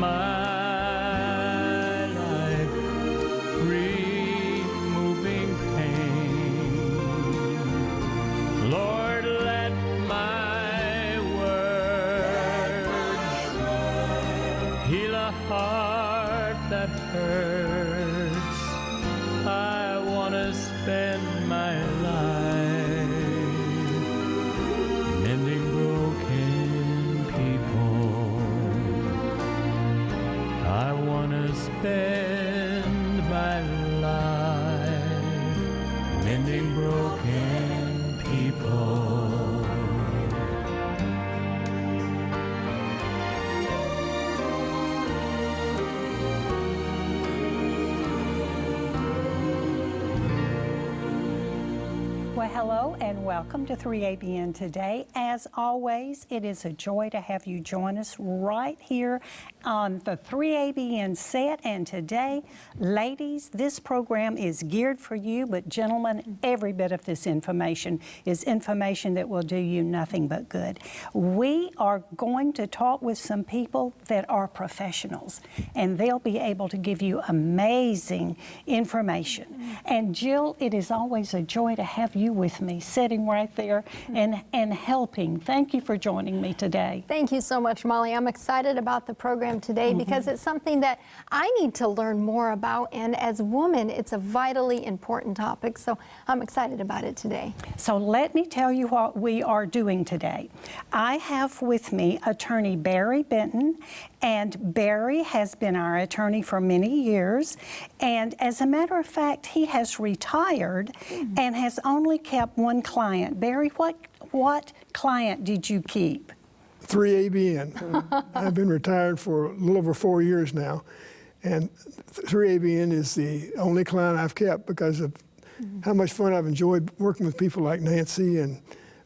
my life, removing pain. Lord, let my words heal a heart that hurts. I want to spend my life mending broken people. I want to spend my life mending broken people. Well, hello and welcome to 3ABN Today. As always, it is a joy to have you join us right here on the 3ABN set. And today, ladies, this program is geared for you, but gentlemen, every bit of this information is information that will do you nothing but good. We are going to talk with some people that are professionals, and they'll be able to give you amazing information. And Jill, it is always a joy to have you with me, sitting right there and helping. Thank you for joining me today. Thank you so much, Molly. I'm excited about the program today because it's something that I need to learn more about, and as a woman, it's a vitally important topic, so I'm excited about it today. So let me tell you what we are doing today. I have with me attorney Barry Benton, and Barry has been our attorney for many years, and as a matter of fact, he has retired and has only kept one client. Barry, what client did you keep? 3ABN. I've been retired for a little over 4 years now, and 3ABN is the only client I've kept because of how much fun I've enjoyed working with people like Nancy and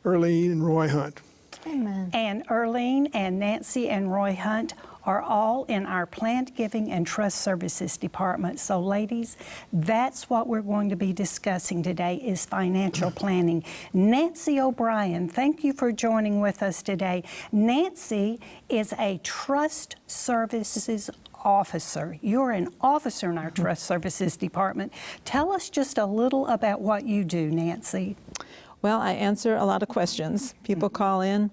Earlenne and Roy Hunt. Amen. And Earlenne and Nancy and Roy Hunt are all in our Planned Giving and Trust Services Department. So ladies, that's what we're going to be discussing today is financial planning. Nancy O'Brien, thank you for joining with us today. Nancy is a Trust Services officer. You're an officer in our Trust Services Department. Tell us just a little about what you do, Nancy. Well, I answer a lot of questions. People call in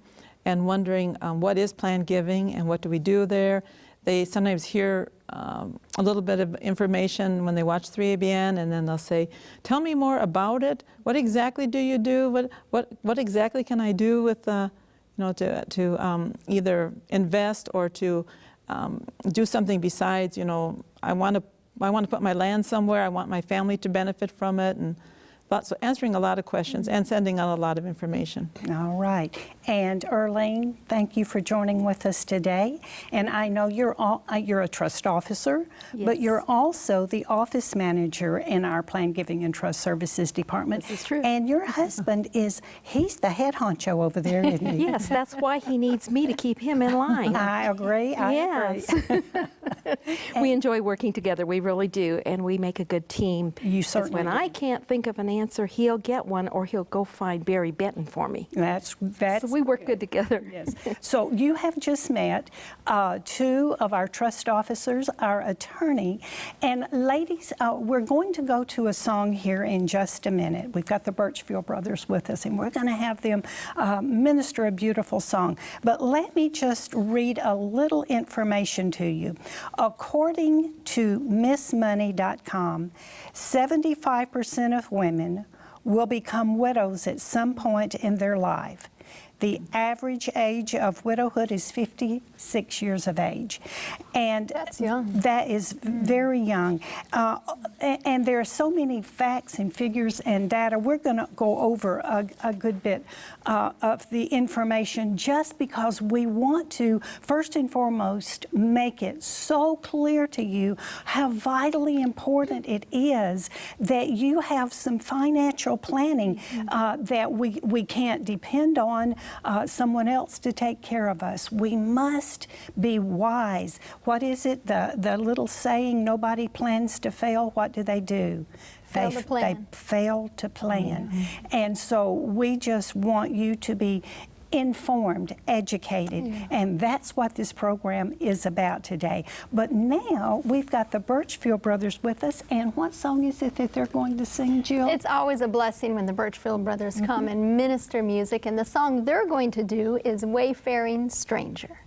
and wondering what is planned giving and what do we do there. They sometimes hear a little bit of information when they watch 3ABN, and then they'll say, tell me more about it. What exactly do you do? What exactly can I do with to either invest or to do something besides, I want to put my land somewhere. I want my family to benefit from it. And so answering a lot of questions and sending out a lot of information. All right. And Earlenne, thank you for joining with us today. And I know you're a trust officer, but you're also the office manager in our Planned Giving and Trust Services Department. This is true. And your husband he's the head honcho over there, isn't he? Yes, that's why he needs me to keep him in line. I agree. Yes. We enjoy working together. We really do. And we make a good team. You certainly When do. I can't think of an answer, he'll get one, or he'll go find Barry Benton for me. That's So we work good together. Yes. So you have just met two of our trust officers, our attorney. And ladies, we're going to go to a song here in just a minute. We've got the Birchfield Brothers with us, and we're going to have them minister a beautiful song. But let me just read a little information to you. According to MissMoney.com, 75% of women will become widows at some point in their life. The average age of widowhood is 56 years of age. And That's young. That is very young. And there are so many facts and figures and data. We're going to go over a good bit of the information just because we want to, first and foremost, make it so clear to you how vitally important it is that you have some financial planning that we can't depend on someone else to take care of us. We must be wise. What is it? The little saying, nobody plans to fail. What do? Fail to plan. They fail to plan. And so we just want you to be informed, educated, and that's what this program is about today. But now we've got the Birchfield Brothers with us, and what song is it that they're going to sing, Jill? It's always a blessing when the Birchfield Brothers come and minister music, and the song they're going to do is Wayfaring Stranger.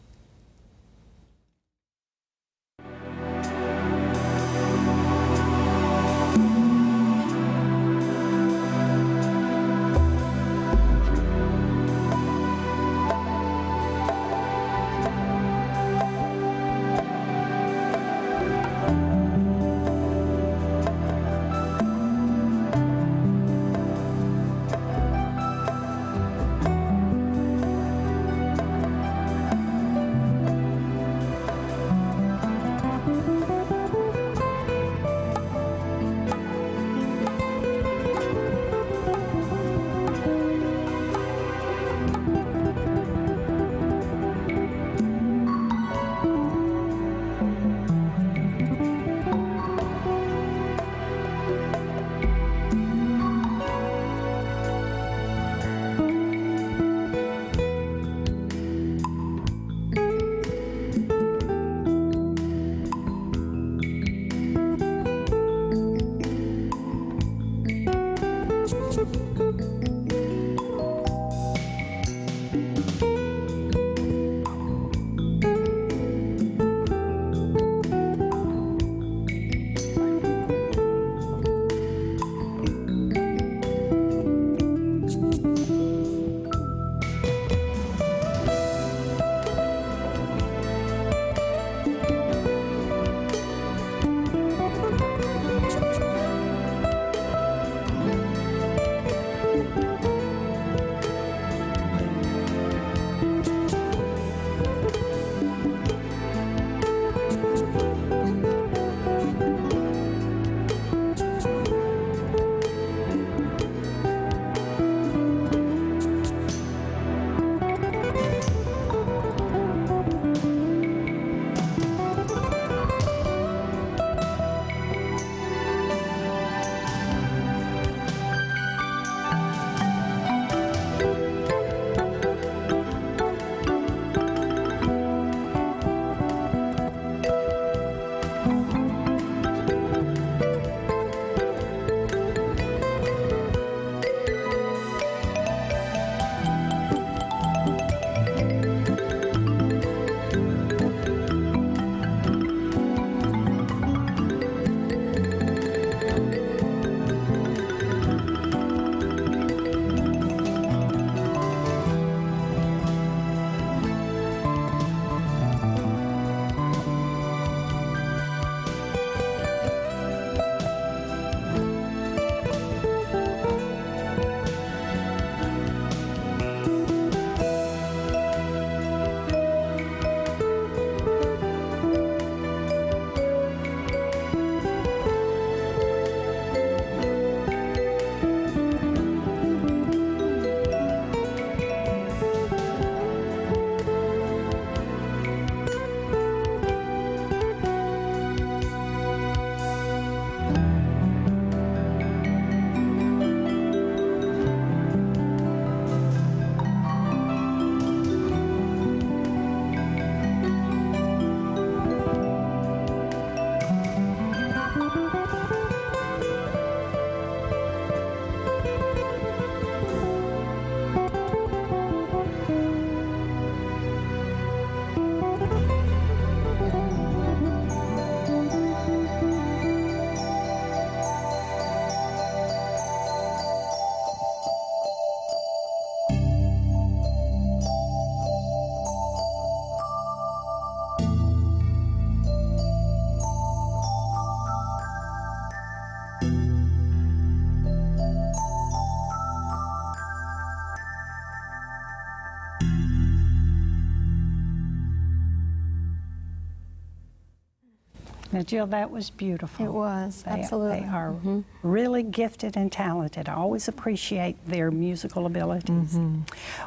Now, Jill, that was beautiful. It was, absolutely. They are really gifted and talented. I always appreciate their musical abilities.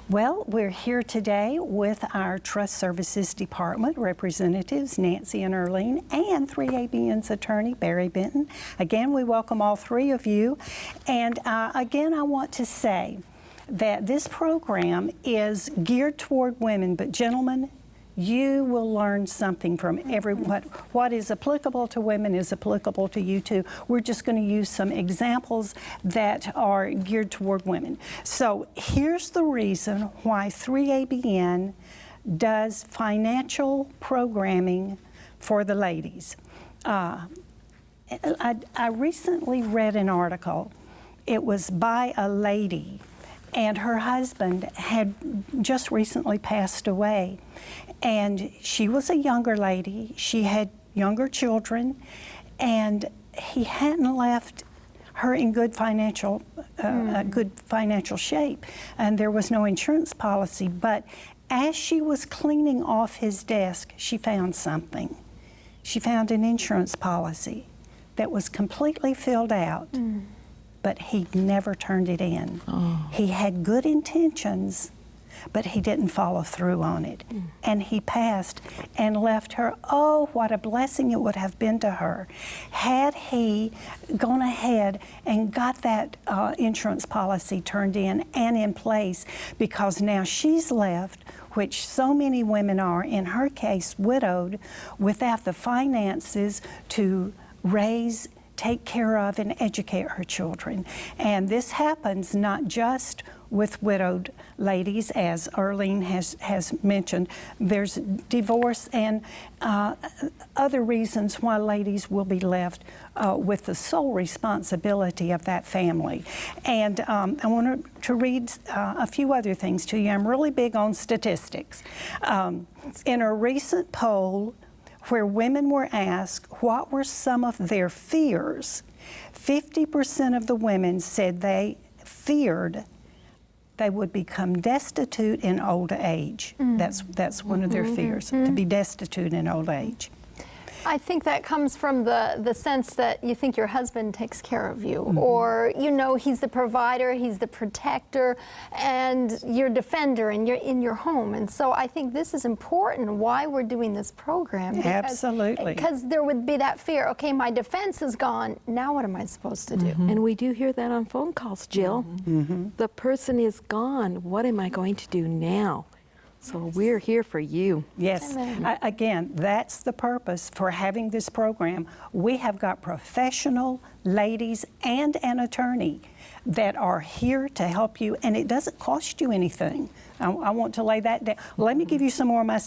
Well, we're here today with our Trust Services Department representatives, Nancy and Earlenne, and 3ABN's attorney, Barry Benton. Again, we welcome all three of you. And again, I want to say that this program is geared toward women, but gentlemen, you will learn something from everyone. What is applicable to women is applicable to you too. We're just going to use some examples that are geared toward women. So here's the reason why 3ABN does financial programming for the ladies. I recently read an article. It was by a lady, and her husband had just recently passed away. And she was a younger lady. She had younger children, and he hadn't left her in good financial shape. And there was no insurance policy. But as she was cleaning off his desk, she found something. She found an insurance policy that was completely filled out, but he never turned it in. Oh. He had good intentions, but he didn't follow through on it. And he passed and left her. Oh, what a blessing it would have been to her had he gone ahead and got that insurance policy turned in and in place, because now she's left, which so many women are, in her case, widowed, without the finances to raise, take care of, and educate her children. And this happens not just with widowed ladies, as Earlenne has mentioned. There's divorce and other reasons why ladies will be left with the sole responsibility of that family. And I want to read a few other things to you. I'm really big on statistics. In a recent poll where women were asked what were some of their fears, 50% of the women said they feared they would become destitute in old age. That's one of their fears, to be destitute in old age. I think that comes from the sense that you think your husband takes care of you, or you know he's the provider, he's the protector, and your defender, and you're in your home. And so I think this is important why we're doing this program. Absolutely. Because there would be that fear, okay, my defense is gone, now what am I supposed to do? And we do hear that on phone calls, Jill. The person is gone. What am I going to do now? So we're here for you. Yes. Again, that's the purpose for having this program. We have got professional ladies and an attorney that are here to help you, and it doesn't cost you anything. I want to lay that down. Let me give you some more of my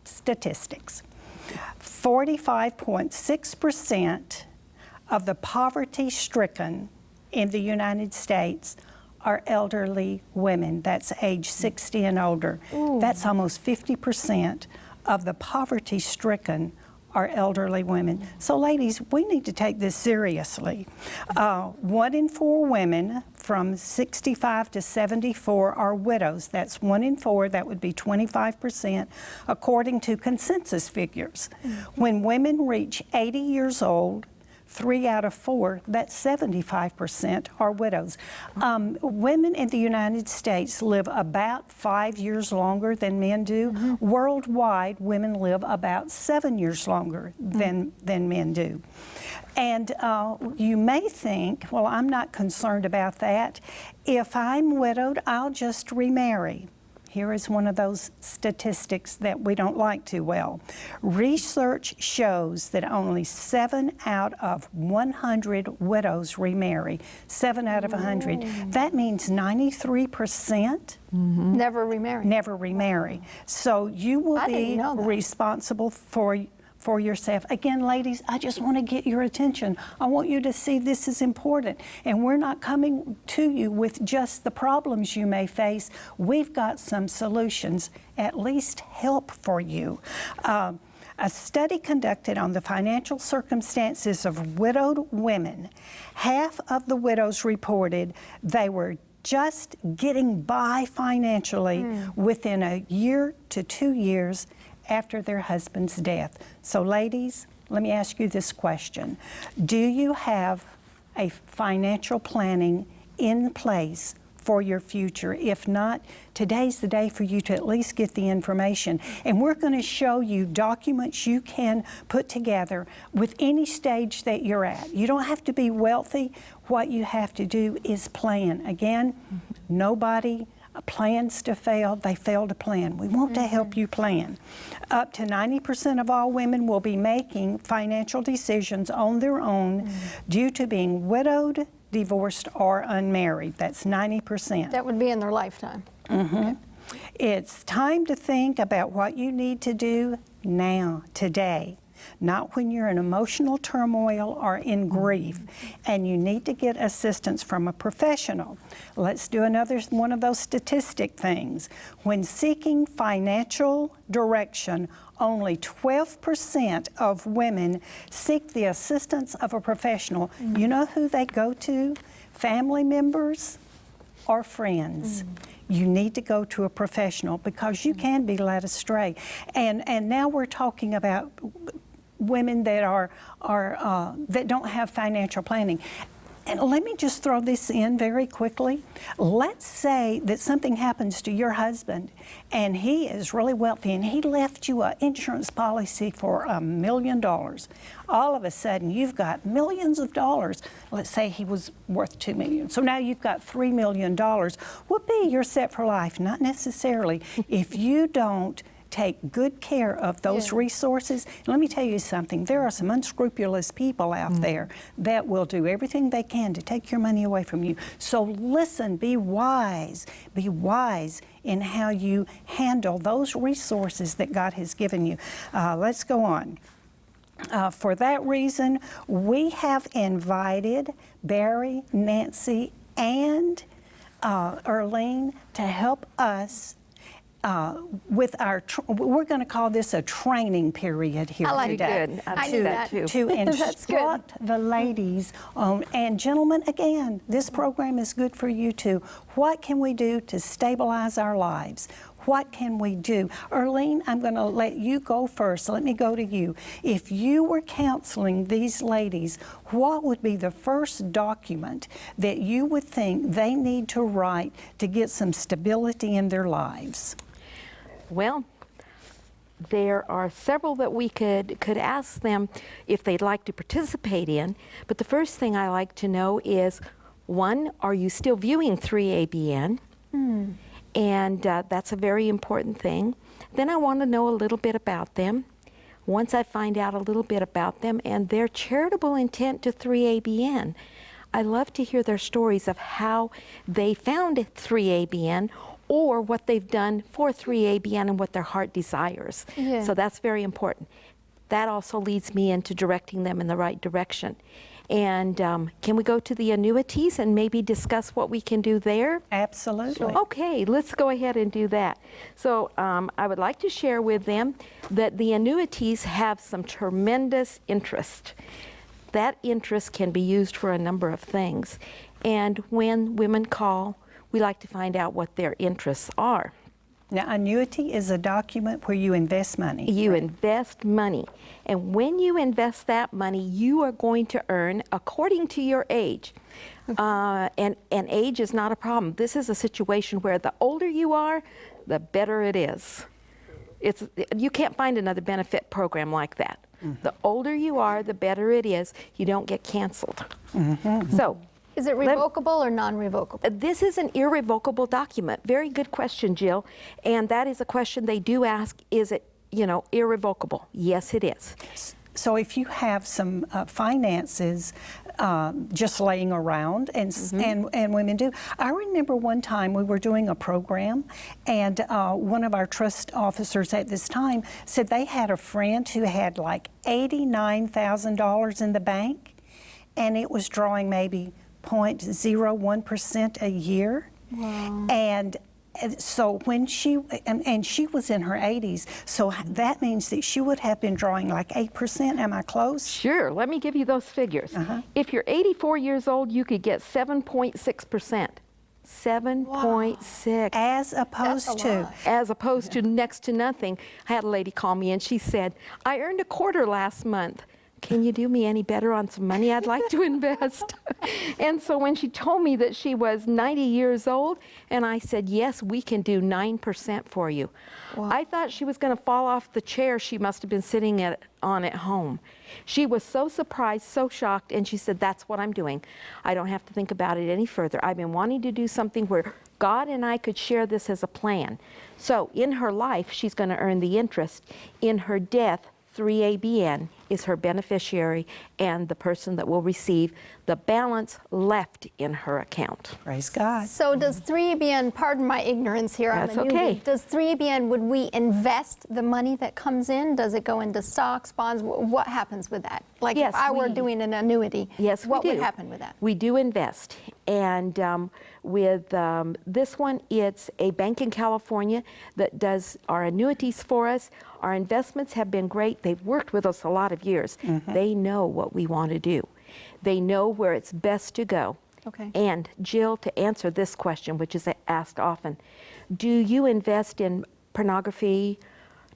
statistics. 45.6% of the poverty-stricken in the United States are elderly women. That's age 60 and older. Ooh. That's almost 50% of the poverty-stricken are elderly women. So ladies, we need to take this seriously. 1 in 4 women from 65 to 74 are widows. That's 1 in 4, that would be 25%, according to consensus figures. When women reach 80 years old, 3 out of 4, that's 75%, are widows. Women in the United States live about 5 years longer than men do. Worldwide, women live about 7 years longer than men do. And you may think, well, I'm not concerned about that. If I'm widowed, I'll just remarry. Here is one of those statistics that we don't like too well. Research shows that only 7 out of 100 widows remarry. 7 out of 100. That means 93% never remarry. Never remarry. So you will be responsible for yourself. Again, ladies, I just want to get your attention. I want you to see this is important. And we're not coming to you with just the problems you may face. We've got some solutions, at least help for you. A study conducted on the financial circumstances of widowed women, half of the widows reported they were just getting by financially within a year to 2 years after their husband's death. So ladies, let me ask you this question. Do you have a financial planning in place for your future. If not, today's the day for you to at least get the information. And we're going to show you documents you can put together with any stage that you're at. You don't have to be wealthy. What you have to do is plan. Again, nobody plans to fail, they fail to plan. We want to help you plan. Up to 90% of all women will be making financial decisions on their own due to being widowed, divorced, or unmarried. That's 90%. That would be in their lifetime. Okay. It's time to think about what you need to do now, today. Not when you're in emotional turmoil or in grief, and you need to get assistance from a professional. Let's do another one of those statistic things. When seeking financial direction, only 12% of women seek the assistance of a professional. You know who they go to? Family members or friends. You need to go to a professional because you can be led astray. And now we're talking about women that that don't have financial planning. And let me just throw this in very quickly. Let's say that something happens to your husband and he is really wealthy and he left you an insurance policy for $1 million. All of a sudden you've got millions of dollars. Let's say he was worth $2 million. So now you've got $3 million. Whoopee, you're set for life. Not necessarily. If you don't take good care of those resources. And let me tell you something, there are some unscrupulous people out there that will do everything they can to take your money away from you. So listen, be wise in how you handle those resources that God has given you. Let's go on. For that reason, we have invited Barry, Nancy, and Earlenne to help us with our, we're going to call this a training period here I like today. Good. I knew that too. To That's instruct the ladies on, and gentlemen, again, this program is good for you too. What can we do to stabilize our lives? What can we do? Earlenne, I'm going to let you go first. Let me go to you. If you were counseling these ladies, what would be the first document that you would think they need to write to get some stability in their lives? Well, there are several that we could ask them if they'd like to participate in. But the first thing I like to know is, one, are you still viewing 3ABN? And that's a very important thing. Then I want to know a little bit about them. Once I find out a little bit about them and their charitable intent to 3ABN, I love to hear their stories of how they found 3ABN or what they've done for 3ABN and what their heart desires. Yeah. So that's very important. That also leads me into directing them in the right direction. And can we go to the annuities and maybe discuss what we can do there? Absolutely. Okay, let's go ahead and do that. So I would like to share with them that the annuities have some tremendous interest. That interest can be used for a number of things. And when women call, we like to find out what their interests are. Now, annuity is a document where you invest money. You invest money. And when you invest that money, you are going to earn according to your age. And age is not a problem. This is a situation where the older you are, the better it is. You can't find another benefit program like that. The older you are, the better it is. You don't get canceled. So, Is it revocable or non-revocable? this is an irrevocable document. Very good question, Jill. And that is a question they do ask, is it, irrevocable? Yes, it is. So if you have some finances just laying around, and women do. I remember one time we were doing a program, and one of our trust officers at this time said they had a friend who had like $89,000 in the bank, and it was drawing maybe 0.01% a year. Wow. And so when she was in her 80s, so that means that she would have been drawing like 8%. Am I close? Sure, let me give you those figures. If you're 84 years old, you could get 7.6%. 7.6. As opposed to. As opposed to next to nothing. I had a lady call me and she said, I earned a quarter last month. can you do me any better on some money I'd like to invest? And so when she told me that she was 90 years old, and I said, yes, we can do 9% for you. Wow. I thought she was going to fall off the chair she must have been sitting on at home. She was so surprised, so shocked, and she said, that's what I'm doing. I don't have to think about it any further. I've been wanting to do something where God and I could share this as a plan. So in her life, she's going to earn the interest. In her death, 3ABN is her beneficiary and the person that will receive the balance left in her account. Praise God. So does 3ABN, pardon my ignorance here, That's I'm a newbie. okay. Does 3ABN, would we invest the money that comes in? Does it go into stocks, bonds? What happens with that? Like Yes, if I were we- doing an annuity, Yes, we what would do. happen with that? We do invest. And with this one, it's a bank in California that does our annuities for us. Our investments have been great. They've worked with us a lot of years. They know what we want to do. They know where it's best to go. Okay. And Jill, to answer this question, which is asked often, do you invest in pornography?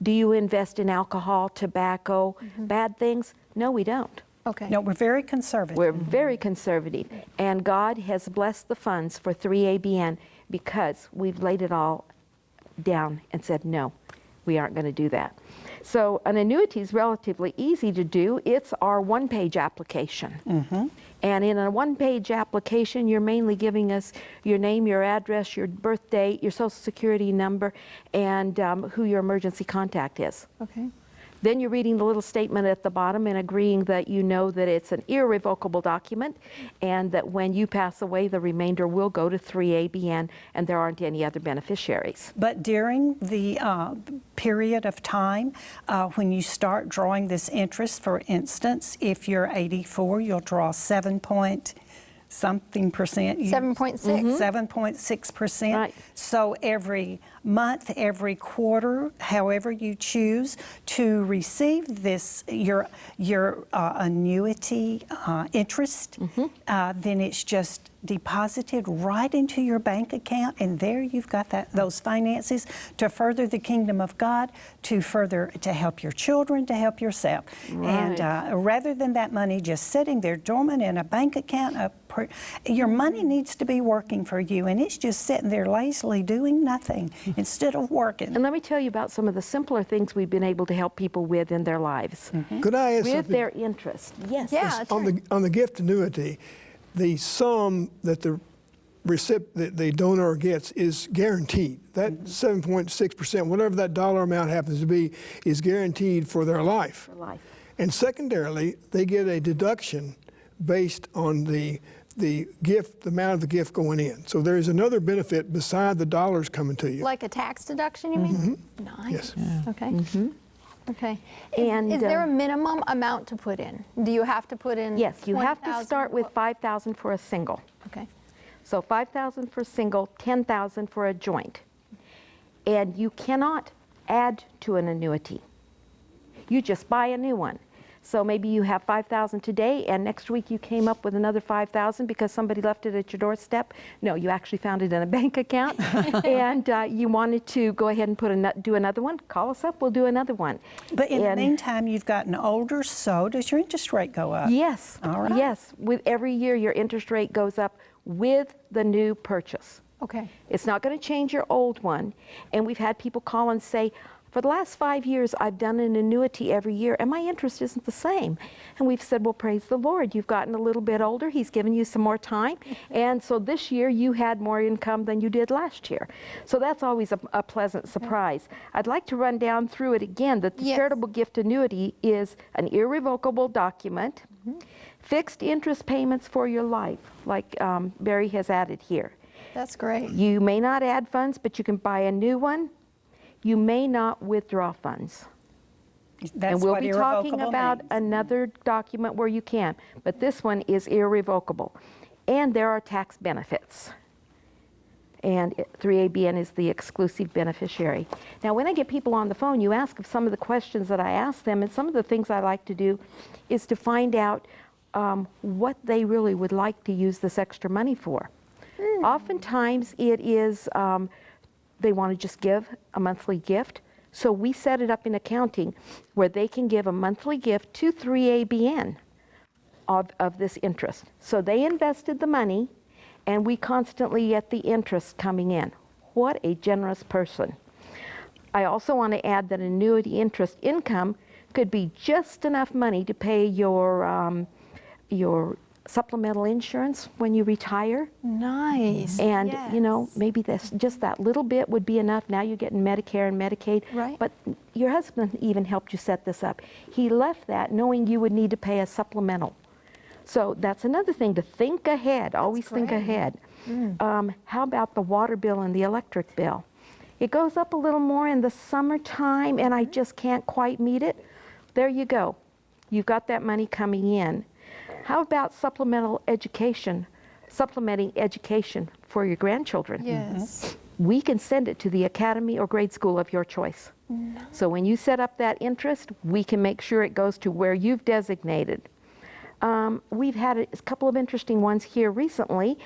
Do you invest in alcohol, tobacco, bad things? No, we don't. Okay. No, we're very conservative. We're very conservative, and God has blessed the funds for 3ABN because we've laid it all down and said, no, we aren't going to do that. So an annuity is relatively easy to do. It's our one-page application. And in a one-page application, you're mainly giving us your name, your address, your birth date, your social security number, and who your emergency contact is. Okay. Then you're reading the little statement at the bottom and agreeing that you know that it's an irrevocable document and that when you pass away, the remainder will go to 3ABN and there aren't any other beneficiaries. But during the period of time when you start drawing this interest, for instance, if you're 84, you'll draw 7-point-something percent. 7.6. 7.6%. Right. So every month, every quarter, however you choose to receive this, your annuity interest, then it's just deposited right into your bank account, and there you've got those finances to further the kingdom of God, to help your children, to help yourself. Right. And rather than that money just sitting there dormant in a bank account, your money needs to be working for you, and it's just sitting there lazily doing nothing instead of working. And let me tell you about some of the simpler things we've been able to help people with in their lives. Could I ask With something? their interest. Yes. Yeah, that's on right. the gift annuity, the sum that the donor gets is guaranteed. That 7.6%, whatever that dollar amount happens to be, is guaranteed for their life. For life. And secondarily, they get a deduction based on the gift, the amount of the gift going in. So there's another benefit beside the dollars coming to you. Like a tax deduction, you mean? Nice. Yes. Okay. Okay. And, is there a minimum amount to put in? Do you have to put in? Yes, you have to 20,000? start with $5,000 for a single. Okay. So $5,000 for single, $10,000 for a joint. And you cannot add to an annuity. You just buy a new one. So maybe you have $5,000 today, and next week you came up with another $5,000 because somebody left it at your doorstep. No, you actually found it in a bank account, and you wanted to go ahead and do another one. Call us up; we'll do another one. But in the meantime, you've gotten older, so does your interest rate go up? Yes. All right. Yes. With every year, your interest rate goes up with the new purchase. Okay. It's not going to change your old one. And we've had people call and say, for the last 5 years, I've done an annuity every year, and my interest isn't the same. And we've said, well, praise the Lord. You've gotten a little bit older. He's given you some more time. And so this year, you had more income than you did last year. So that's always a pleasant surprise. I'd like to run down through it again, that the Yes. charitable gift annuity is an irrevocable document, fixed interest payments for your life, like Barry has added here. That's great. You may not add funds, but you can buy a new one. You may not withdraw funds. That's And we'll what be talking irrevocable about means. another document where you can, but this one is irrevocable. And there are tax benefits. And 3ABN is the exclusive beneficiary. Now, when I get people on the phone, you ask some of the questions that I ask them, and some of the things I like to do is to find out what they really would like to use this extra money for. Oftentimes, it is they want to just give a monthly gift. So we set it up in accounting where they can give a monthly gift to 3ABN of this interest. So they invested the money, and we constantly get the interest coming in. What a generous person. I also want to add that annuity interest income could be just enough money to pay your supplemental insurance when you retire. Nice. And Yes. you know, maybe just that little bit would be enough. Now you're getting Medicare and Medicaid. Right. But your husband even helped you set this up. He left that knowing you would need to pay a supplemental. So that's another thing to think ahead. Always think great. ahead. How about the water bill and the electric bill? It goes up a little more in the summertime, and I just can't quite meet it. There you go. You've got that money coming in. How about supplementing education for your grandchildren? Yes. We can send it to the academy or grade school of your choice. So when you set up that interest, we can make sure it goes to where you've designated. We've had a couple of interesting ones here recently,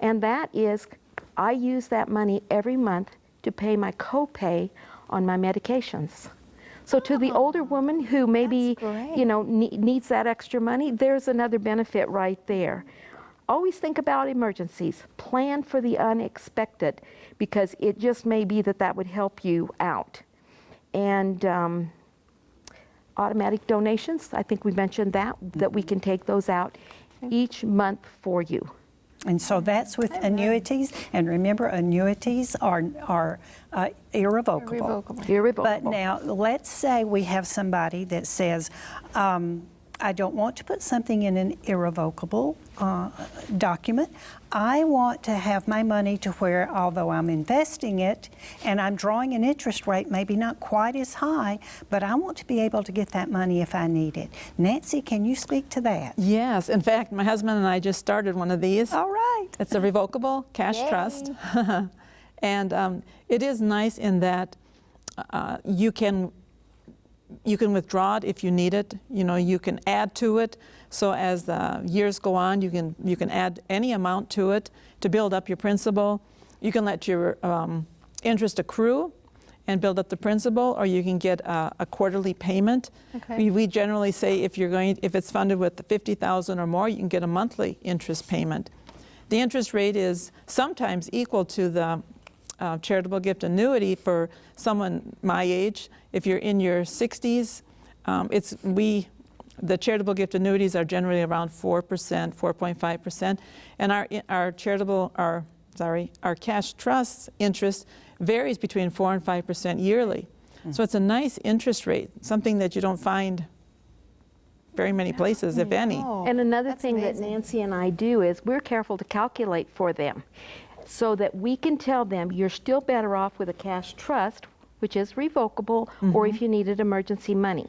and that is I use that money every month to pay my copay on my medications. So to the older woman who maybe, great. you know, needs that extra money, there's another benefit right there. Always think about emergencies. Plan for the unexpected, because it just may be that would help you out. And automatic donations, I think we mentioned that we can take those out each month for you. And so that's with annuities. And remember, annuities are irrevocable. Irrevocable. But now, let's say we have somebody that says, I don't want to put something in an irrevocable document. I want to have my money to where, although I'm investing it and I'm drawing an interest rate, maybe not quite as high, but I want to be able to get that money if I need it. Nancy, can you speak to that? Yes, in fact, my husband and I just started one of these. All right. It's a revocable cash trust. And it is nice in that you can withdraw it if you need it. You know, you can add to it. So as the years go on, you can add any amount to it to build up your principal. You can let your interest accrue and build up the principal, or you can get a quarterly payment. Okay. We generally say if it's funded with $50,000 or more, you can get a monthly interest payment. The interest rate is sometimes equal to the charitable gift annuity for someone my age. If you're in your 60s, the charitable gift annuities are generally around 4%, 4.5%, and our cash trust interest varies between 4 and 5% yearly. So it's a nice interest rate, something that you don't find very many places, if any. And another That's thing amazing. that Nancy and I do is we're careful to calculate for them so that we can tell them you're still better off with a cash trust, which is revocable, or if you needed emergency money,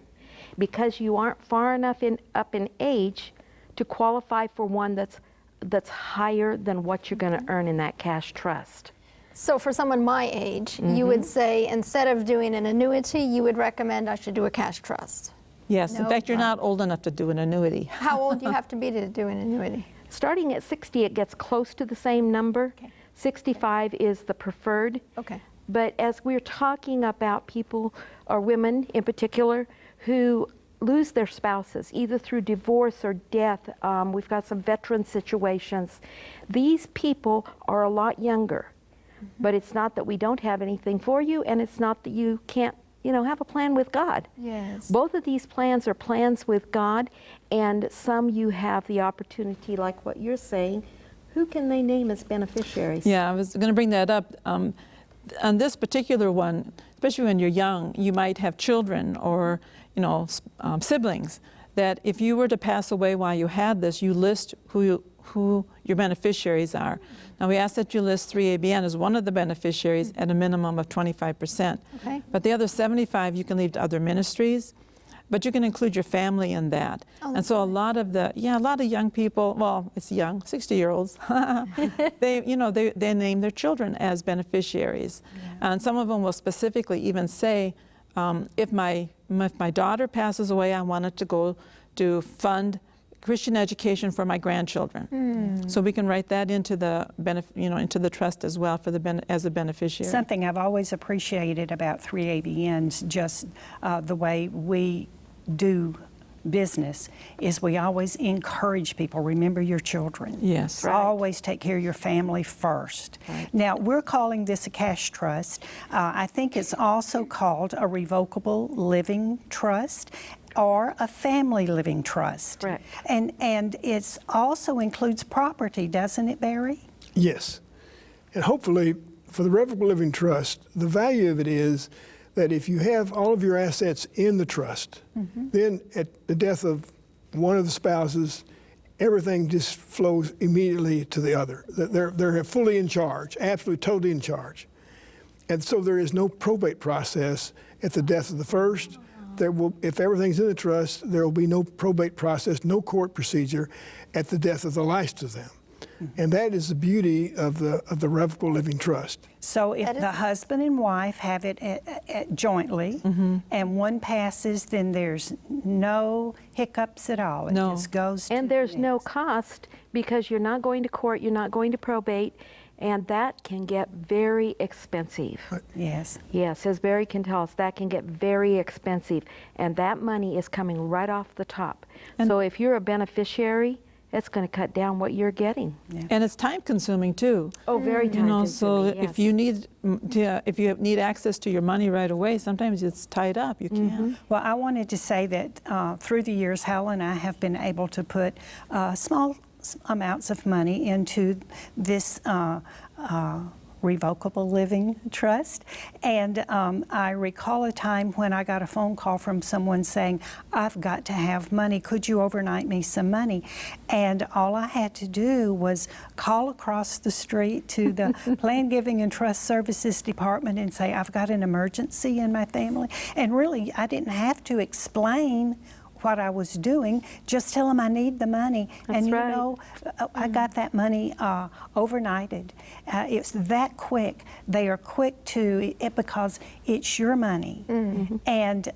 because you aren't far enough up in age to qualify for one that's higher than what you're going to earn in that cash trust. So for someone my age, you would say instead of doing an annuity, you would recommend I should do a cash trust. Yes, in No fact, you're not old enough to do an annuity. How old do you have to be to do an annuity? Starting at 60, it gets close to the same number. Okay. 65 is the preferred. Okay. But as we're talking about people, or women in particular, who lose their spouses, either through divorce or death, we've got some veteran situations. These people are a lot younger. But it's not that we don't have anything for you, and it's not that you can't, have a plan with God. Yes. Both of these plans are plans with God, and some you have the opportunity, like what you're saying, who can they name as beneficiaries? Yeah, I was going to bring that up. On this particular one, especially when you're young, you might have children or siblings that if you were to pass away while you had this, you list who your beneficiaries are. Now we ask that you list 3ABN as one of the beneficiaries at a minimum of 25%. Okay. But the other 75 you can leave to other ministries, but you can include your family in that. And so a lot of young people, well, it's young, 60-year-olds, they name their children as beneficiaries. Yeah. And some of them will specifically even say, if my daughter passes away, I want it to go to fund Christian education for my grandchildren. So we can write that into the into the trust as well for as a beneficiary. Something I've always appreciated about 3ABN's, just the way we do business, is we always encourage people, remember your children. Yes. Right. Always take care of your family first. Right. Now, we're calling this a cash trust. I think it's also called a revocable living trust or a family living trust. Correct. And it also includes property, doesn't it, Barry? Yes. And hopefully, for the Revocable Living Trust, the value of it is that if you have all of your assets in the trust, then at the death of one of the spouses, everything just flows immediately to the other. They're fully in charge, absolutely, totally in charge. And so there is no probate process at the death of the first. If everything's in the trust, there will be no probate process, no court procedure at the death of the last of them. And that is the beauty of the Revocable Living Trust. So if the husband and wife have it jointly and one passes, then there's no hiccups at all. It No. just goes And to there's the no next. cost because you're not going to court, you're not going to probate, and that can get very expensive. Yes. Yes, as Barry can tell us, that can get very expensive, and that money is coming right off the top. So if you're a beneficiary, it's going to cut down what you're getting. And it's time consuming too. Oh, very time So consuming, if you need access to your money right away, sometimes it's tied up. You can't. Well, I wanted to say that through the years, Hal and I have been able to put small amounts of money into this revocable living trust. And I recall a time when I got a phone call from someone saying, I've got to have money. Could you overnight me some money? And all I had to do was call across the street to the Plan Giving and Trust Services Department and say, I've got an emergency in my family. And really, I didn't have to explain what I was doing, just tell them I need the money. That's and you right. know, I got that money overnighted. It's that quick. They are quick to it because it's your money. And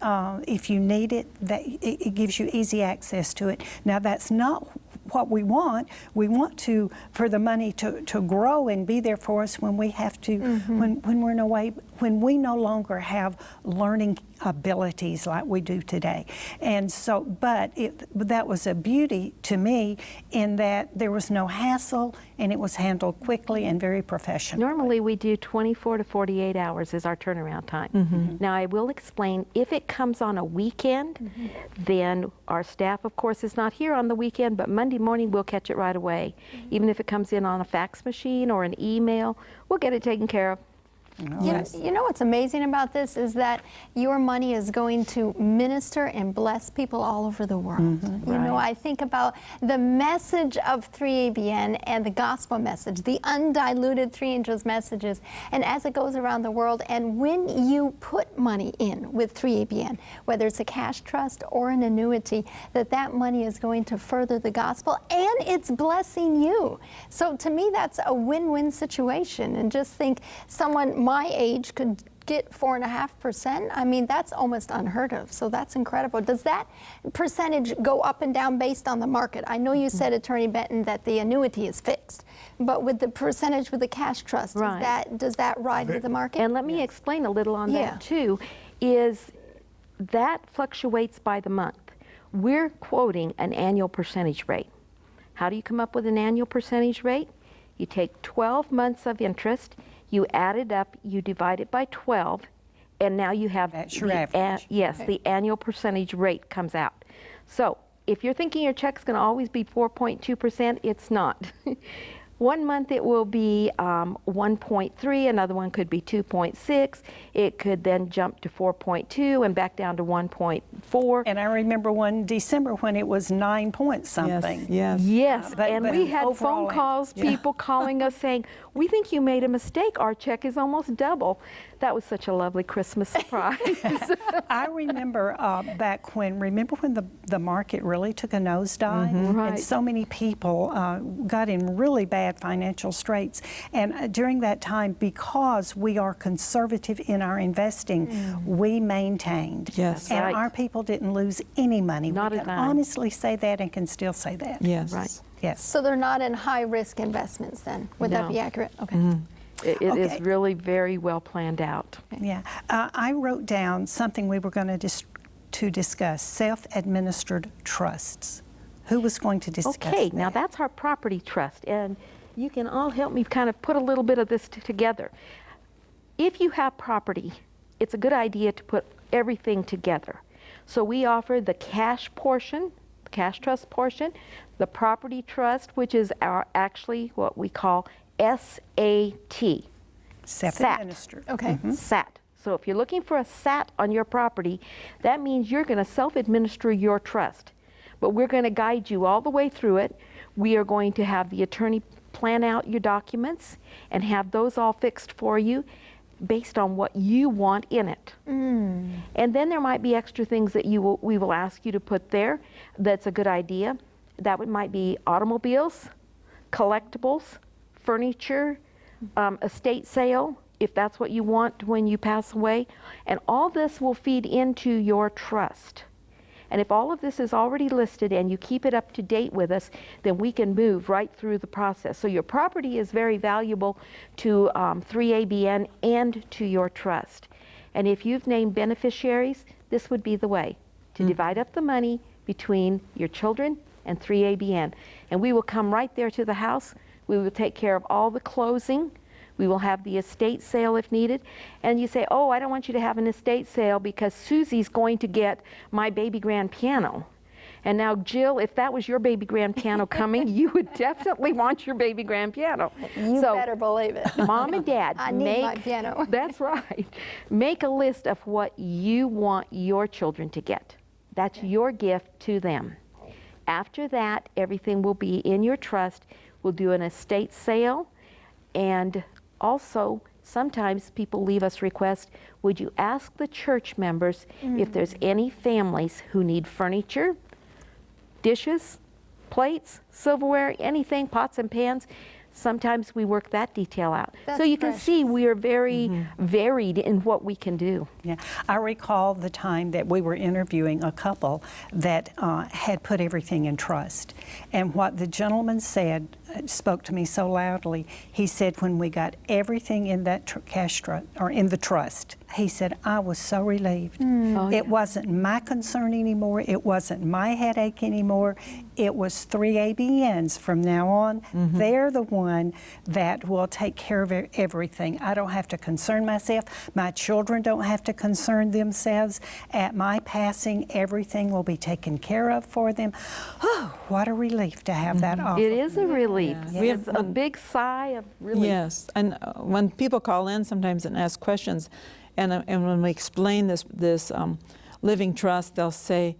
if you need it, it gives you easy access to it. Now that's not what we want. We want for the money to grow and be there for us when we have to, when we no longer have learning abilities like we do today. And so, but that was a beauty to me in that there was no hassle and it was handled quickly and very professional. Normally we do 24 to 48 hours is our turnaround time. Now I will explain, if it comes on a weekend, then our staff of course is not here on the weekend, but Monday morning we'll catch it right away. Even if it comes in on a fax machine or an email, we'll get it taken care of. You know what's amazing about this is that your money is going to minister and bless people all over the world. You know, I think about the message of 3ABN and the gospel message, the undiluted Three Angels messages, and as it goes around the world, and when you put money in with 3ABN, whether it's a cash trust or an annuity, that money is going to further the gospel and it's blessing you. So to me, that's a win-win situation. And just think someone my age could get 4.5%. I mean, that's almost unheard of. So that's incredible. Does that percentage go up and down based on the market? I know you said, Attorney Benton, that the annuity is fixed, but with the percentage with the cash trust, does that ride with the market? And let me explain a little on that too, is that fluctuates by the month. We're quoting an annual percentage rate. How do you come up with an annual percentage rate? You take 12 months of interest, you add it up, you divide it by 12, and now you have That's your average. the annual percentage rate comes out. So if you're thinking your check's going to always be 4.2%, it's not. One month it will be 1.3, another one could be 2.6. It could then jump to 4.2 and back down to 1.4. And I remember one December when it was 9 point something. Yes, But and we had overall, phone calls, people calling us saying, we think you made a mistake, our check is almost double. That was such a lovely Christmas surprise. I remember back when, the market really took a nosedive, Right. and so many people got in really bad financial straits. And during that time, because we are conservative in our investing, we maintained. Yes. And Right. our people didn't lose any money. Not we a can dime. honestly say that and can still say that. Yes. Right. Yes. So they're not in high-risk investments then? Would that No. be accurate? Okay. It is Okay. really very well planned out. Yeah, I wrote down something we were going to discuss, self-administered trusts. Who was going to discuss Okay, that? now that's our property trust, and you can all help me kind of put a little bit of this together. If you have property, it's a good idea to put everything together. So we offer the cash portion, the cash trust portion, the property trust, which is actually what we call SAT. Self-administered. Okay. SAT. So if you're looking for a SAT on your property, that means you're going to self-administer your trust. But we're going to guide you all the way through it. We are going to have the attorney plan out your documents and have those all fixed for you based on what you want in it. And then there might be extra things that we will ask you to put there. That's a good idea. That might be automobiles, collectibles, furniture, estate sale, if that's what you want when you pass away. And all this will feed into your trust. And if all of this is already listed and you keep it up to date with us, then we can move right through the process. So your property is very valuable to 3ABN and to your trust. And if you've named beneficiaries, this would be the way to divide up the money between your children and 3ABN. And we will come right there to the house. We will take care of all the closing. We will have the estate sale if needed. And you say, oh, I don't want you to have an estate sale because Susie's going to get my baby grand piano. And now, Jill, if that was your baby grand piano coming, you would definitely want your baby grand piano. You better believe it. Mom and Dad, I need my piano. That's right. Make a list of what you want your children to get. That's your gift to them. After that, everything will be in your trust. We'll do an estate sale, and also sometimes people leave us requests, would you ask the church members if there's any families who need furniture, dishes, plates, silverware, anything, pots and pans. Sometimes we work that detail out. That's so you can precious. see we are very varied in what we can do. Yeah, I recall the time that we were interviewing a couple that had put everything in trust. And what the gentleman said spoke to me so loudly. He said when we got everything in that cash trust, or in the trust, he said, I was so relieved. Oh, It wasn't my concern anymore. It wasn't my headache anymore. It was 3ABNs from now on. They're the one that will take care of everything. I don't have to concern myself. My children don't have to concern themselves. At my passing, everything will be taken care of for them. Oh, what a relief to have that off. It is a relief. Yeah. We have- It's a big sigh of relief. Yes, and when people call in sometimes and ask questions, and when we explain this living trust, they'll say,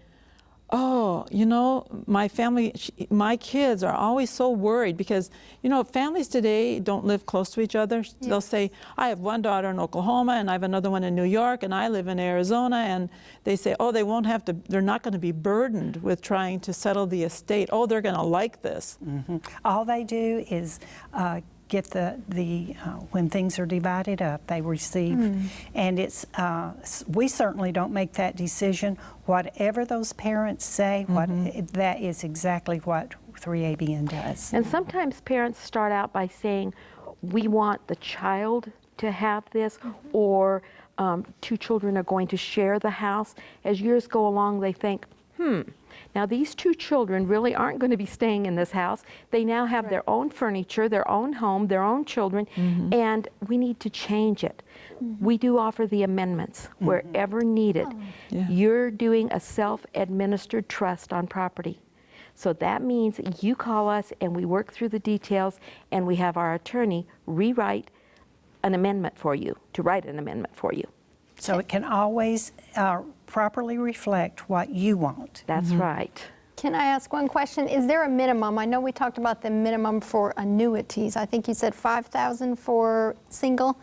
oh, you know, my family, my kids are always so worried because, you know, families today don't live close to each other. Yeah. They'll say, I have one daughter in Oklahoma and I have another one in New York and I live in Arizona, and they say, oh, they won't have to, they're not going to be burdened with trying to settle the estate. Oh, they're going to like this. All they do is get when things are divided up, they receive. And it's we certainly don't make that decision. Whatever those parents say, that is exactly what 3ABN does. And sometimes parents start out by saying, we want the child to have this, or two children are going to share the house. As years go along, they think, now these two children really aren't going to be staying in this house. They now have their own furniture, their own home, their own children, and we need to change it. We do offer the amendments wherever needed. Yeah. You're doing a self-administered trust on property. So that means you call us and we work through the details, and we have our attorney rewrite an amendment for you, to write an amendment for you. So it can always properly reflect what you want. That's right. Can I ask one question? Is there a minimum? I know we talked about the minimum for annuities. I think you said $5,000 for single.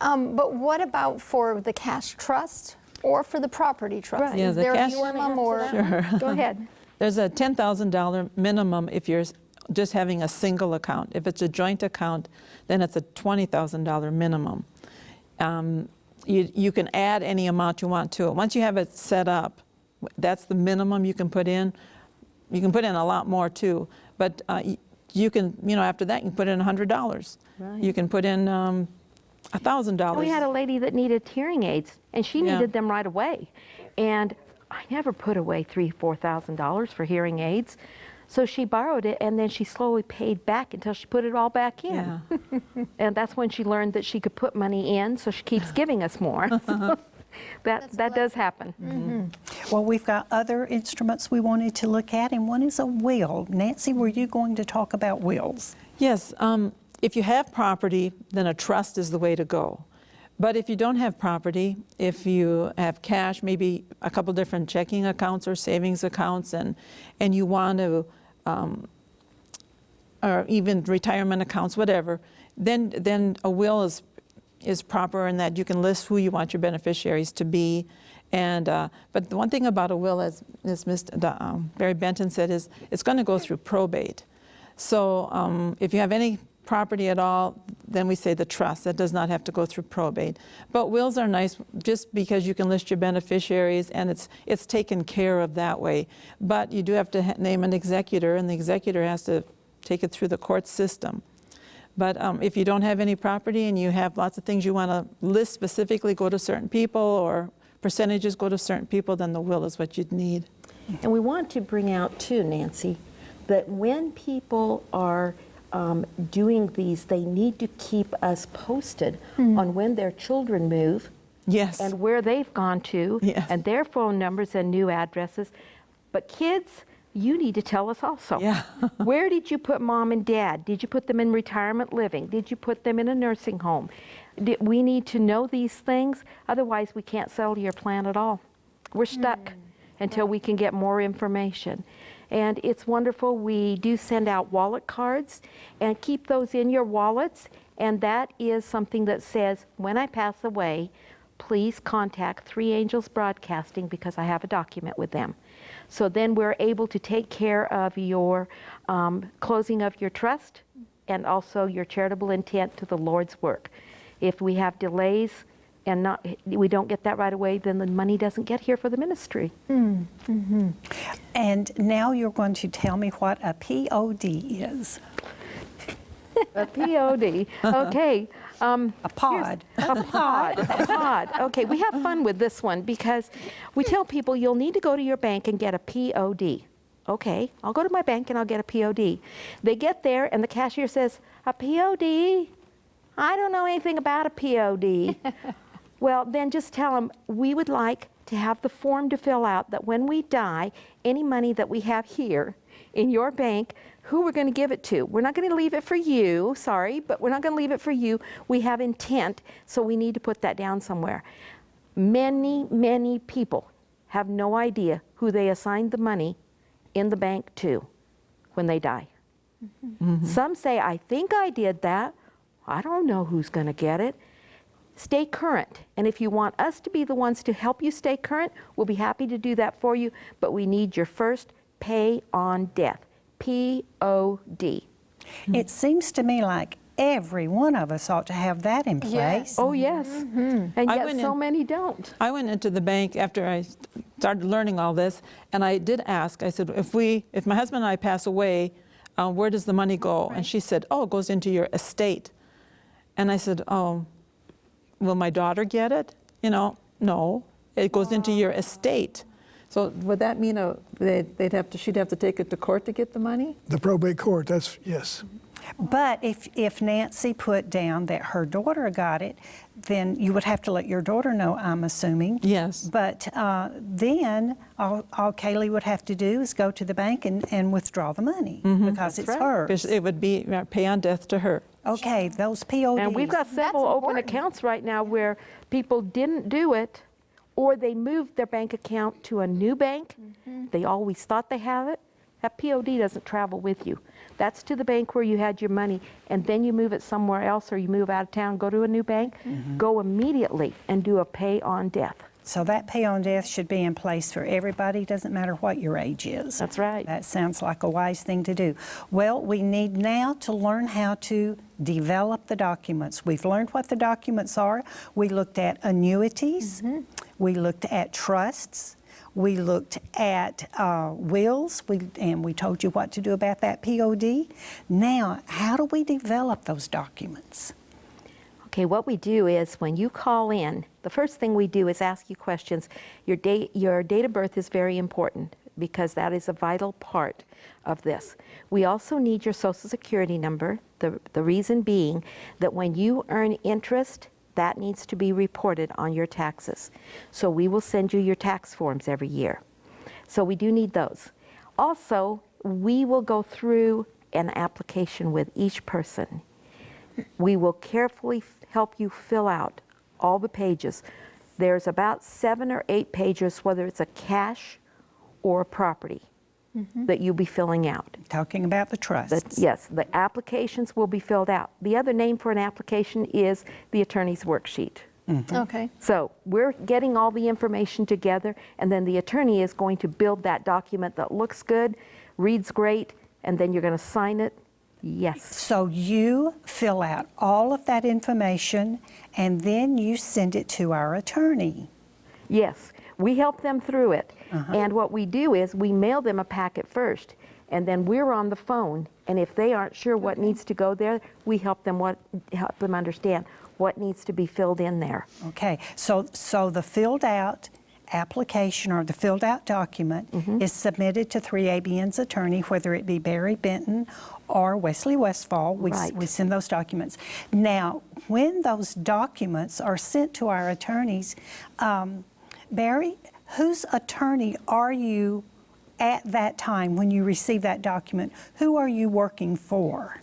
But what about for the cash trust or for the property trust? Right. Yeah, Is the there a cash- minimum or? Sure. Go ahead. There's a $10,000 minimum if you're just having a single account. If it's a joint account, then it's a $20,000 minimum. You can add any amount you want to it. Once you have it set up, that's the minimum you can put in. You can put in a lot more too, but you can, after that, you can put in $100. Right. You can put in $1,000. We had a lady that needed hearing aids, and she Yeah. needed them right away. And I never put away $3,000, $4,000 for hearing aids. So she borrowed it, and then she slowly paid back until she put it all back in. Yeah. And that's when she learned that she could put money in, so she keeps giving us more. that does happen. Well, we've got other instruments we wanted to look at, and one is a will. Nancy, were you going to talk about wills? Yes, if you have property, then a trust is the way to go. But if you don't have property, if you have cash, maybe a couple different checking accounts or savings accounts, and you want to, or even retirement accounts, whatever, then a will is proper in that you can list who you want your beneficiaries to be. And but the one thing about a will, as Mr. Barry Benton said, is it's going to go through probate. So if you have any property at all, then we say the trust. That does not have to go through probate. But wills are nice just because you can list your beneficiaries and it's taken care of that way. But you do have to name an executor, and the executor has to take it through the court system. But if you don't have any property and you have lots of things you want to list specifically, go to certain people, or percentages go to certain people, then the will is what you'd need. And we want to bring out too, Nancy, that when people are doing these, they need to keep us posted on when their children move. Yes. And where they've gone to, Yes. and their phone numbers and new addresses. But kids, you need to tell us also. Yeah. Where did you put mom and dad? Did you put them in retirement living? Did you put them in a nursing home? We need to know these things, otherwise we can't sell your plan at all. We're stuck until we can get more information. And it's wonderful. We do send out wallet cards, and keep those in your wallets. And that is something that says, when I pass away, please contact Three Angels Broadcasting because I have a document with them. So then we're able to take care of your closing of your trust and also your charitable intent to the Lord's work. If we have delays and we don't get that right away, then the money doesn't get here for the ministry. And now you're going to tell me what a POD is. A POD. Okay. A pod. A pod. Okay, we have fun with this one because we tell people you'll need to go to your bank and get a POD. Okay, I'll go to my bank and I'll get a POD. They get there and the cashier says, a POD? I don't know anything about a POD. Well, then just tell them we would like to have the form to fill out that when we die, any money that we have here in your bank, who we're going to give it to. We're not going to leave it for you, sorry, but we're not going to leave it for you. We have intent, so we need to put that down somewhere. Many, many people have no idea who they assigned the money in the bank to when they die. Some say, I think I did that. I don't know who's going to get it. Stay current, and if you want us to be the ones to help you stay current, we'll be happy to do that for you, but we need your first pay on death. POD. It seems to me like every one of us ought to have that in place. Yes. Oh, yes. And I yet went so in- many don't. I went into the bank after I started learning all this, and I did ask, I said, if my husband and I pass away, where does the money go? And she said, oh, it goes into your estate. And I said, oh, will my daughter get it? No, it goes into your estate. So would that mean she'd have to take it to court to get the money? The probate court, that's, yes. But if Nancy put down that her daughter got it, then you would have to let your daughter know, I'm assuming. Yes. But then all Kaylee would have to do is go to the bank and withdraw the money because it's right. hers. Because it would be pay on death to her. Okay, those PODs. And we've got several open important. accounts right now where people didn't do it, or they moved their bank account to a new bank. They always thought they have it, That POD doesn't travel with you. That's to the bank where you had your money, and then you move it somewhere else, or you move out of town, go to a new bank, go immediately and do a pay on death. So that pay on death should be in place for everybody, doesn't matter what your age is. That's right. That sounds like a wise thing to do. Well, we need now to learn how to develop the documents. We've learned what the documents are. We looked at annuities. We looked at trusts. We looked at wills, and we told you what to do about that POD. Now, how do we develop those documents? Okay, what we do is when you call in, the first thing we do is ask you questions. Your date of birth is very important because that is a vital part of this. We also need your Social Security number, the reason being that when you earn interest, that needs to be reported on your taxes. So we will send you your tax forms every year. So we do need those. Also, we will go through an application with each person. We will carefully help you fill out all the pages. There's about 7 or 8 pages, whether it's a cash or a property, that you'll be filling out. Talking about the trusts. Yes, the applications will be filled out. The other name for an application is the attorney's worksheet. Okay. So we're getting all the information together, and then the attorney is going to build that document that looks good, reads great, and then you're going to sign it. Yes. So you fill out all of that information and then you send it to our attorney. Yes, we help them through it. And what we do is we mail them a packet first, and then we're on the phone, and if they aren't sure what needs to go there, we help them understand what needs to be filled in there. Okay, so the filled out application or the filled out document is submitted to 3ABN's attorney, whether it be Barry Benton or Wesley Westfall. We send those documents. Now, when those documents are sent to our attorneys, Barry, whose attorney are you at that time when you receive that document? Who are you working for?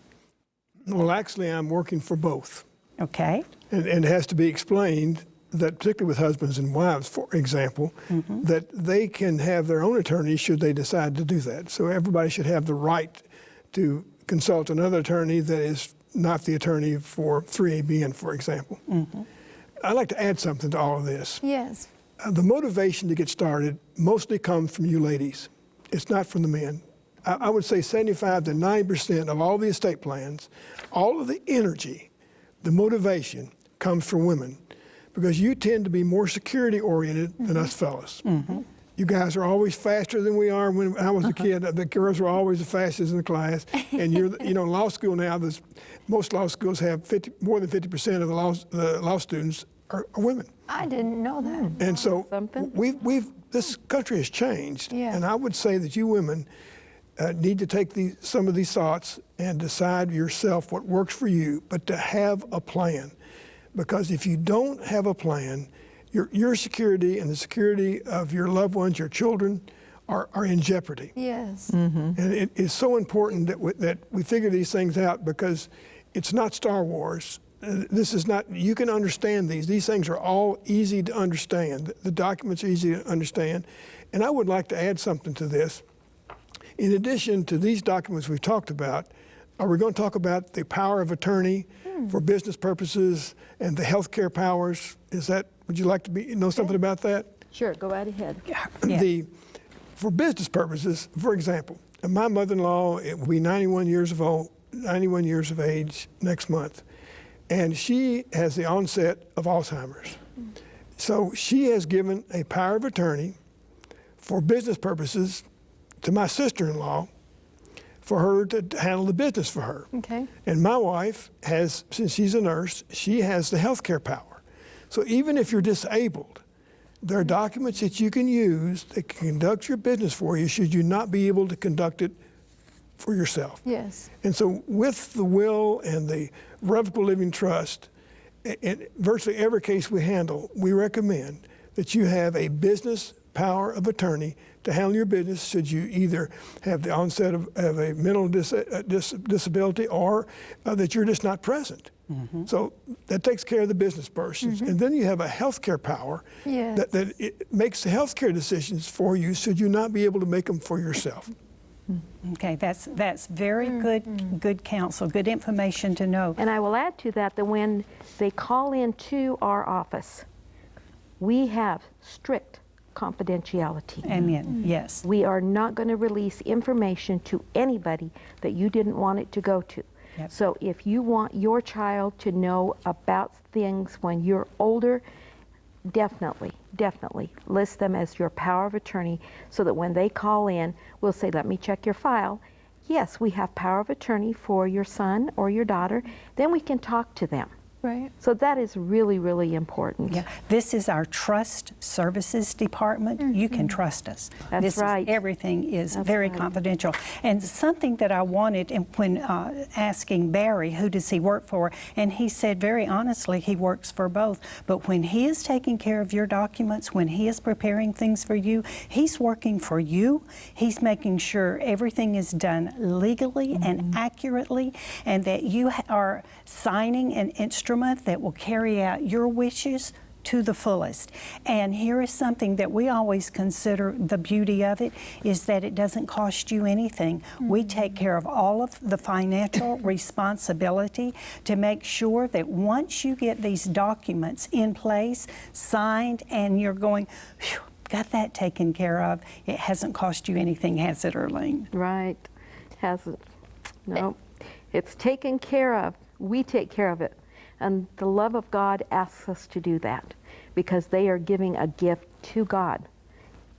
Well, actually, I'm working for both. Okay. And it has to be explained that, particularly with husbands and wives, for example, that they can have their own attorney should they decide to do that. So everybody should have the right to consult another attorney that is not the attorney for 3ABN, for example. I'd like to add something to all of this. Yes. The motivation to get started mostly comes from you ladies. It's not from the men. I would say 75 to 90% of all the estate plans, all of the energy, the motivation comes from women, because you tend to be more security oriented than us fellas. You guys are always faster than we are. When I was a kid, the girls were always the fastest in the class. And law school now, most law schools have more than 50% of the law students are women. I didn't know that. And so this country has changed. Yeah. And I would say that you women need to take some of these thoughts and decide yourself what works for you, but to have a plan. Because if you don't have a plan, your security and the security of your loved ones, your children, are in jeopardy. Yes. And it is so important that we figure these things out, because it's not Star Wars. This is not, you can understand these. These things are all easy to understand. The documents are easy to understand. And I would like to add something to this. In addition to these documents we've talked about, are we going to talk about the power of attorney for business purposes and the healthcare powers? Would you like to know something about that? Sure, go right ahead. Yeah. For business purposes, for example, my mother-in-law will be 91 years of age next month, and she has the onset of Alzheimer's. So she has given a power of attorney for business purposes to my sister-in-law for her to handle the business for her. Okay. And my wife has, since she's a nurse, she has the healthcare power. So even if you're disabled, there are documents that you can use that can conduct your business for you should you not be able to conduct it for yourself. Yes. And so with the will and the revocable living trust, in virtually every case we handle, we recommend that you have a business power of attorney to handle your business should you either have the onset of a mental disability or that you're just not present. So that takes care of the business persons. And then you have a healthcare power that it makes the healthcare decisions for you should you not be able to make them for yourself. Okay, that's very good counsel, good information to know. And I will add to that that when they call into our office, we have strict confidentiality. Amen. Yes. We are not going to release information to anybody that you didn't want it to go to. Yep. So if you want your child to know about things when you're older, definitely list them as your power of attorney, so that when they call in, we'll say, let me check your file. Yes, we have power of attorney for your son or your daughter. Then we can talk to them. Right. So that is really, really important. Yeah, this is our trust services department. You can trust us. That's right. Everything is That's very right. confidential. And something that I wanted, and when asking Barry, who does he work for, and he said very honestly he works for both. But when he is taking care of your documents, when he is preparing things for you, he's working for you. He's making sure everything is done legally and accurately, and that you are signing an instrument that will carry out your wishes to the fullest. And here is something that we always consider the beauty of it, is that it doesn't cost you anything. We take care of all of the financial responsibility to make sure that once you get these documents in place, signed, and you're going, "Phew, got that taken care of," it hasn't cost you anything, has it, Earlenne? Right. Hasn't. No. It's taken care of. We take care of it. And the love of God asks us to do that, because they are giving a gift to God.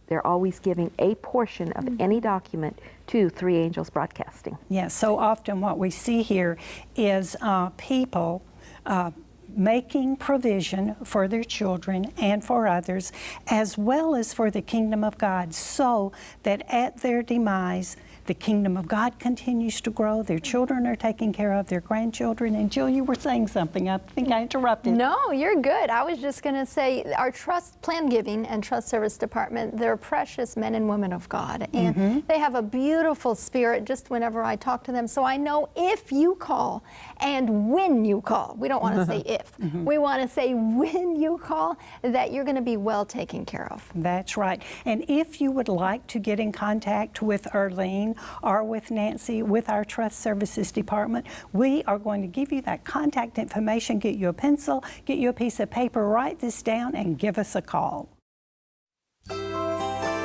They're always giving a portion of any document to Three Angels Broadcasting. Yeah, so often what we see here is people making provision for their children and for others, as well as for the kingdom of God, so that at their demise, the kingdom of God continues to grow, their children are taken care of, their grandchildren. And Jill, you were saying something. I think I interrupted. No, you're good. I was just going to say our trust plan giving and trust service department, they're precious men and women of God. And they have a beautiful spirit just whenever I talk to them. So I know if you call and when you call, we don't want to say if, we want to say when you call, that you're going to be well taken care of. That's right. And if you would like to get in contact with Earlenne or with Nancy, with our Trust Services Department, we are going to give you that contact information, get you a pencil, get you a piece of paper, write this down, and give us a call.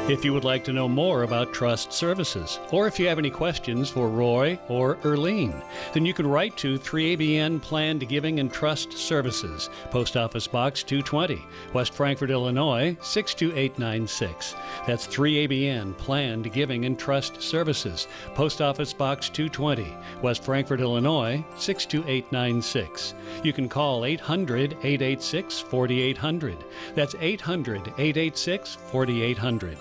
If you would like to know more about Trust Services, or if you have any questions for Roy or Earlenne, then you can write to 3ABN Planned Giving and Trust Services, Post Office Box 220, West Frankfort, Illinois 62896. That's 3ABN Planned Giving and Trust Services, Post Office Box 220, West Frankfort, Illinois 62896. You can call 800-886-4800. That's 800-886-4800.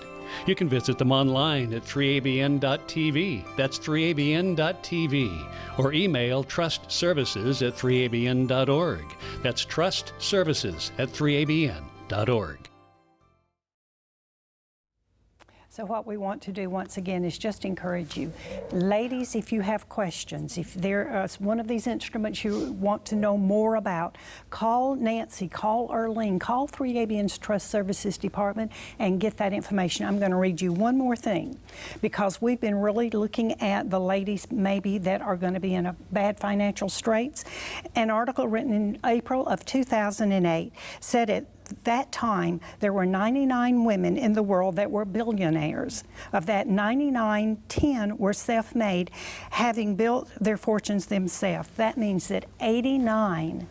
You can visit them online at 3abn.tv. That's 3abn.tv. Or email trustservices@3abn.org. That's trustservices@3abn.org. So what we want to do once again is just encourage you. Ladies, if you have questions, if there is one of these instruments you want to know more about, call Nancy, call Earlenne, call 3ABN's Trust Services Department and get that information. I'm going to read you one more thing, because we've been really looking at the ladies maybe that are going to be in a bad financial straits. An article written in April of 2008 said at that time, there were 99 women in the world that were billionaires. Of that 99, 10 were self-made, having built their fortunes themselves. That means that 89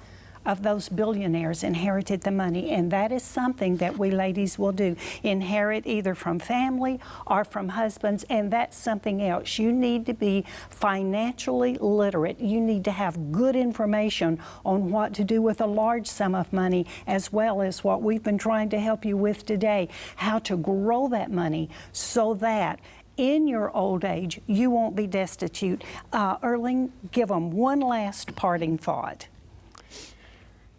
of those billionaires inherited the money, and that is something that we ladies will do. Inherit either from family or from husbands, and that's something else. You need to be financially literate. You need to have good information on what to do with a large sum of money, as well as what we've been trying to help you with today, how to grow that money so that in your old age you won't be destitute. Earlenne, give them one last parting thought.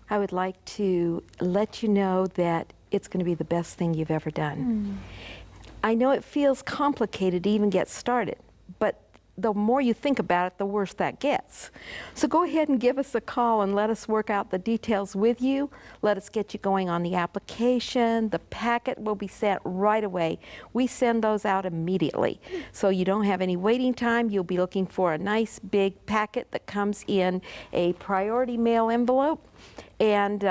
I would like to let you know that it's going to be the best thing you've ever done. I know it feels complicated to even get started, but the more you think about it, the worse that gets. So go ahead and give us a call and let us work out the details with you. Let us get you going on the application. The packet will be sent right away. We send those out immediately. So you don't have any waiting time. You'll be looking for a nice big packet that comes in a priority mail envelope, and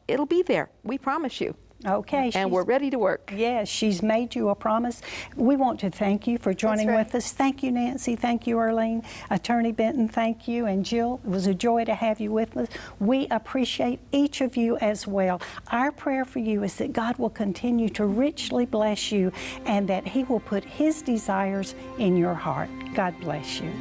it'll be there. We promise you. Okay. And we're ready to work. Yes, she's made you a promise. We want to thank you for joining with us. Thank you, Nancy. Thank you, Earlenne. Attorney Benton, thank you. And Jill, it was a joy to have you with us. We appreciate each of you as well. Our prayer for you is that God will continue to richly bless you and that He will put His desires in your heart. God bless you.